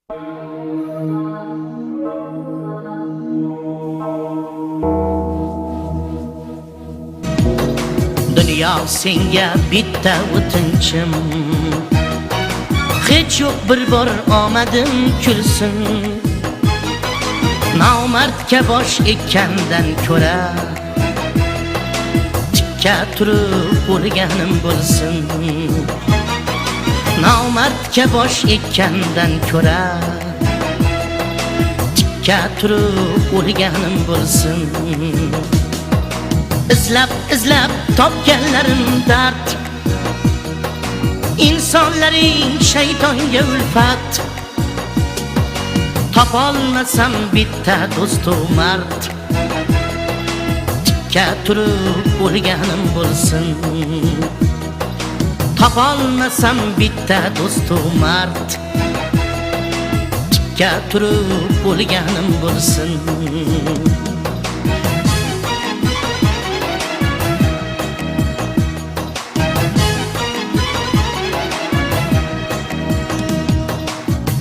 Dunyo senga bitta o'tinchim, hech yo'q bir bor omadim kulsin. Nomardga bosh ekkandan ko'ra tikka turib o'lganim bo'lsin. Nomardga bosh ekkandan ko'ra tikka turib o'lganim bo'lsin. Izlab topganlarim dard, insonlaring shaytonga ulfat. Topolmasam bitta do'stu mard, tikka turib o'lganim bo'lsin. Topolmasam bitta do'stu mard, tikka turib o'lganim bo'lsin.